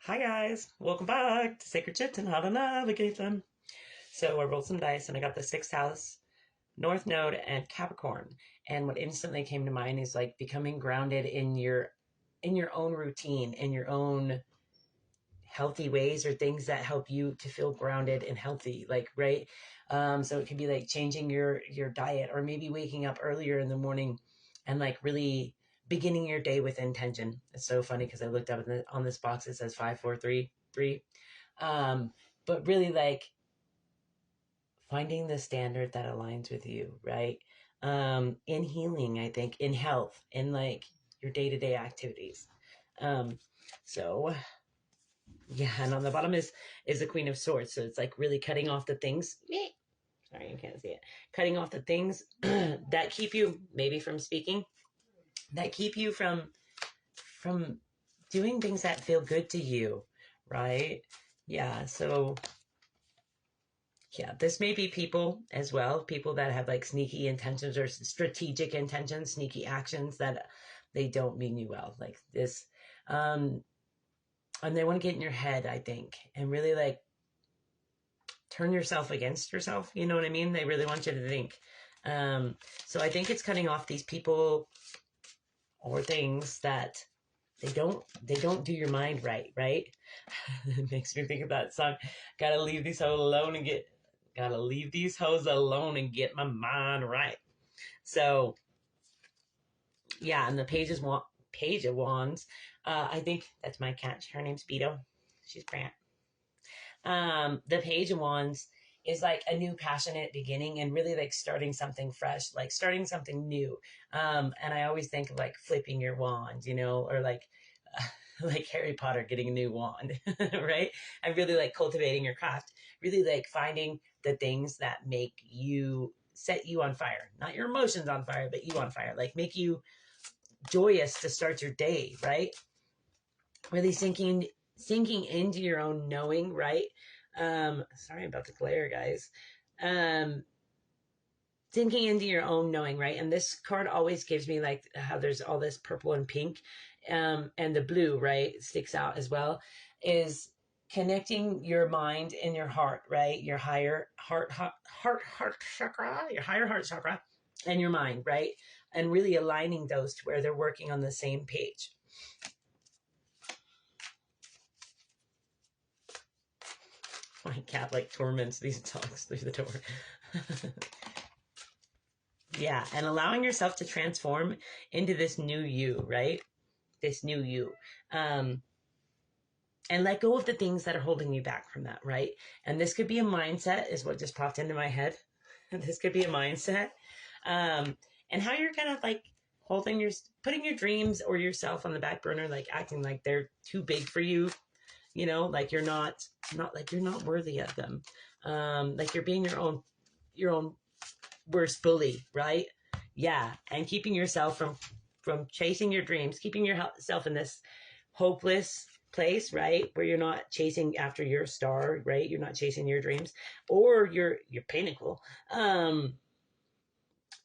Hi guys, welcome back to Sacred Shifts and how to navigate them. So I rolled some dice and I got the sixth house, North Node, and Capricorn. And what instantly came to mind is like becoming grounded in your own routine, in your own healthy ways or things that help you to feel grounded and healthy. Like right, so it could be like changing your diet or maybe waking up earlier in the morning and like really beginning your day with intention. It's so funny because I looked up on this box, it says 5433. um but really like finding the standard that aligns with you, right? In healing, I think, in health, in like your day-to-day activities. um so yeah, and on the bottom is the Queen of Swords, so it's like really cutting off the things. Sorry, you can't see it. Cutting off the things that keep you maybe from speaking, that keep you from doing things that feel good to you, right? Yeah, so yeah, this may be people as well, people that have like sneaky intentions or strategic intentions, sneaky actions that they don't mean you well, like this. And they want to get in your head, I think, and really like turn yourself against yourself. You know what I mean? They really want you to think. Um, so I think it's cutting off these people or things that they don't do your mind right, right? It makes me think of that song. Gotta leave these hoes alone and get my mind right. So yeah, and the page of wands. I think that's my cat. Her name's Beto. She's Brant. The page of wands is like a new passionate beginning and really like starting something fresh, like starting something new. And I always think of like flipping your wand, or like like Harry Potter getting a new wand, right? And really like cultivating your craft, really like finding the things that make you set you on fire, not your emotions on fire, but you on fire, like make you joyous to start your day, right? Really sinking into your own knowing, right? Sorry about the glare, guys. um Sinking into your own knowing, right? And this card always gives me like how there's all this purple and pink, and the blue, right, sticks out as well, is connecting your mind and your heart, right? Your higher heart chakra, your higher heart chakra, and your mind, right? And really aligning those to where they're working on the same page. My cat like torments these dogs through the door. Yeah, and allowing yourself to transform into this new you, right? This new you. Um, and let go of the things that are holding you back from that, right? And this could be a mindset, is what just popped into my head. This could be a mindset. And how you're kind of like putting your dreams or yourself on the back burner, like acting like they're too big for you, like you're not worthy of them. Like you're being your own worst bully, right? Yeah, and keeping yourself from chasing your dreams, keeping yourself in this hopeless place, right, where you're not chasing after your star, right? You're not chasing your dreams or your pinnacle,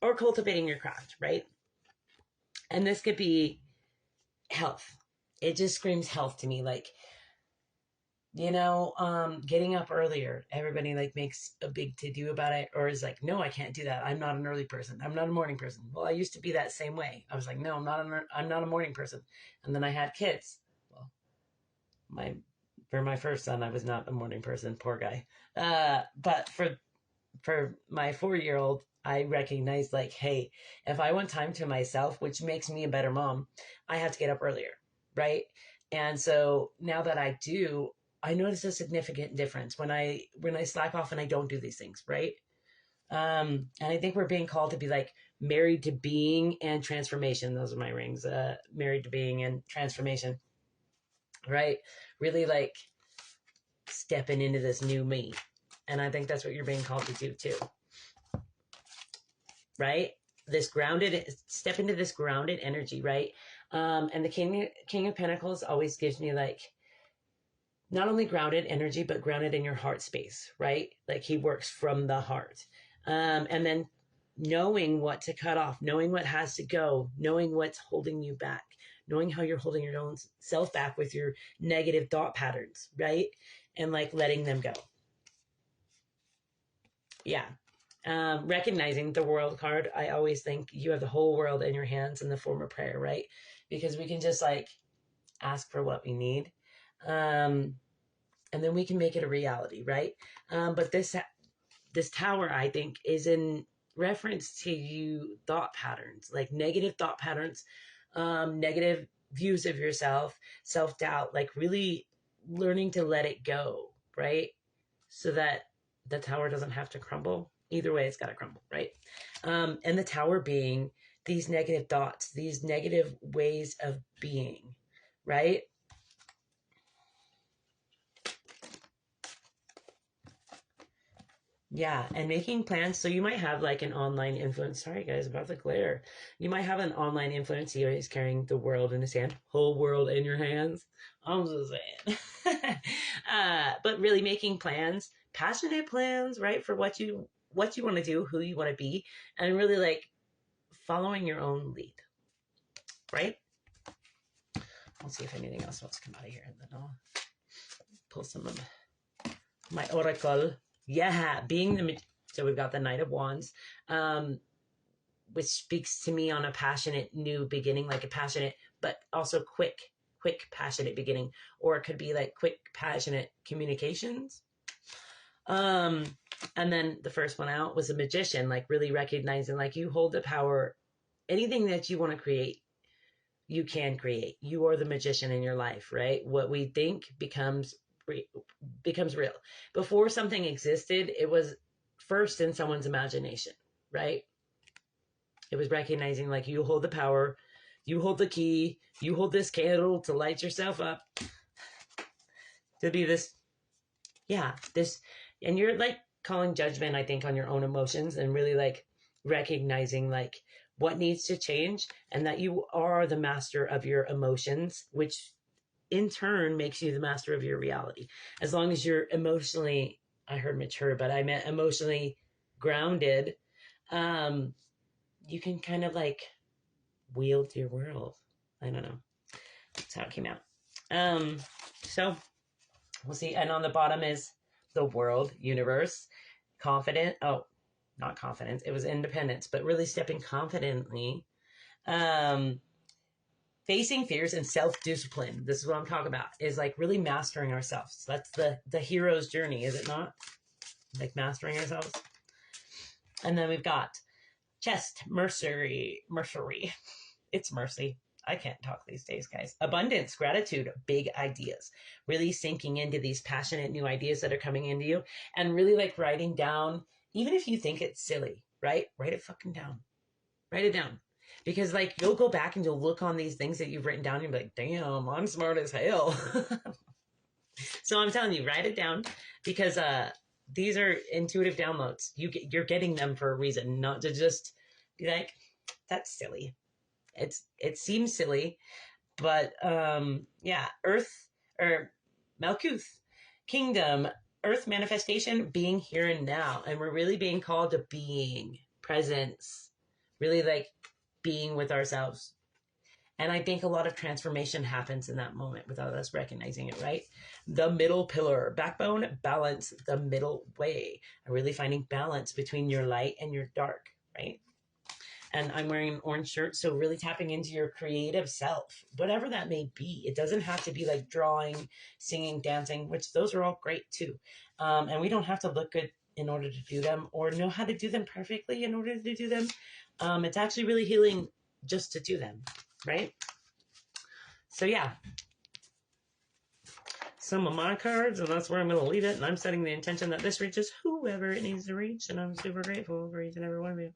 or cultivating your craft, right? And this could be health. It just screams health to me, like getting up earlier. Everybody like makes a big to do about it, or is like, no, I can't do that. I'm not an early person. I'm not a morning person. Well, I used to be that same way. I was like, no, I'm not a morning person. And then I had kids. Well, for my first son, I was not a morning person. Poor guy. But for my 4-year old, I recognized like, hey, if I want time to myself, which makes me a better mom, I have to get up earlier, right? And so now that I do, I notice a significant difference when I slack off and I don't do these things, right? And I think we're being called to be like married to being and transformation. Those are my rings. Married to being and transformation, right? Really like stepping into this new me. And I think that's what you're being called to do too, right? Step into this grounded energy, right? And the King of Pentacles always gives me like not only grounded energy, but grounded in your heart space, right? Like he works from the heart. And then knowing what to cut off, knowing what has to go, knowing what's holding you back, knowing how you're holding your own self back with your negative thought patterns, right? And like letting them go. Yeah. Recognizing the world card, I always think you have the whole world in your hands in the form of prayer, right? Because we can just like ask for what we need. And then we can make it a reality, right? But this tower, I think, is in reference to you thought patterns, like negative thought patterns, negative views of yourself, self-doubt, like really learning to let it go, right? So that the tower doesn't have to crumble. Either way, it's got to crumble, right? And the tower being these negative thoughts, these negative ways of being, right? Yeah, and making plans. So you might have like an online influence. Sorry, guys, about the glare. You might have an online influencer who's carrying the world in his hand, whole world in your hands. I'm just saying. But really making plans, passionate plans, right, for what you want to do, who you want to be, and really like following your own lead, right? I'll see if anything else wants to come out of here, and then I'll pull some of my oracle. Yeah, being the so we've got the Knight of Wands, which speaks to me on a passionate new beginning, like a passionate but also quick passionate beginning, or it could be like quick passionate communications. And then the first one out was a magician, like really recognizing like you hold the power. Anything that you want to create, you can create. You are the magician in your life, right? What we think becomes real. Before something existed, it was first in someone's imagination, right? It was recognizing like you hold the power, you hold the key, you hold this candle to light yourself up to be this, and you're like calling judgment, I think, on your own emotions and really like recognizing like what needs to change and that you are the master of your emotions, which in turn makes you the master of your reality. As long as you're emotionally, I heard mature, but I meant emotionally grounded, you can kind of like wield your world. I don't know. That's how it came out. So we'll see. And on the bottom is the world, universe, confident. Oh, not confidence. It was independence, but really stepping confidently. Facing fears and self-discipline. This is what I'm talking about, is like really mastering ourselves. That's the hero's journey, is it not? Like mastering ourselves. And then we've got chest, mercy. It's mercy. I can't talk these days, guys. Abundance, gratitude, big ideas. Really sinking into these passionate new ideas that are coming into you and really like writing down, even if you think it's silly, right? Write it fucking down. Write it down. Because like you'll go back and you'll look on these things that you've written down and you'll be like, damn, I'm smart as hell. So I'm telling you, write it down because these are intuitive downloads. You're getting them for a reason, not to just be like, that's silly. It seems silly, but Earth or Malkuth, kingdom, Earth manifestation, being here and now, and we're really being called to being, presence, really like being with ourselves. And I think a lot of transformation happens in that moment without us recognizing it, right? The middle pillar, backbone, balance, the middle way. And really finding balance between your light and your dark, right? And I'm wearing an orange shirt, so really tapping into your creative self, whatever that may be. It doesn't have to be like drawing, singing, dancing, which those are all great too. And we don't have to look good in order to do them or know how to do them perfectly in order to do them. It's actually really healing just to do them, right? So yeah, some of my cards, and that's where I'm going to leave it. And I'm setting the intention that this reaches whoever it needs to reach, and I'm super grateful for each and every one of you.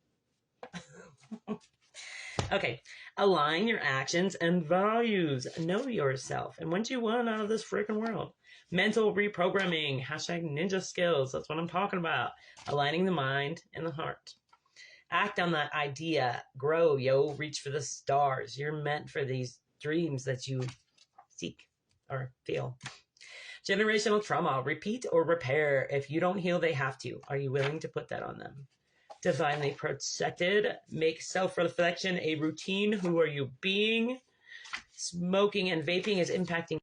Okay, align your actions and values. Know yourself and what you want out of this freaking world. Mental reprogramming, hashtag ninja skills. That's what I'm talking about. Aligning the mind and the heart. Act on that idea. Grow, reach for the stars. You're meant for these dreams that you seek or feel. Generational trauma, repeat or repair. If you don't heal, they have to. Are you willing to put that on them? Divinely protected, make self-reflection a routine. Who are you being? smoking and vaping is impacting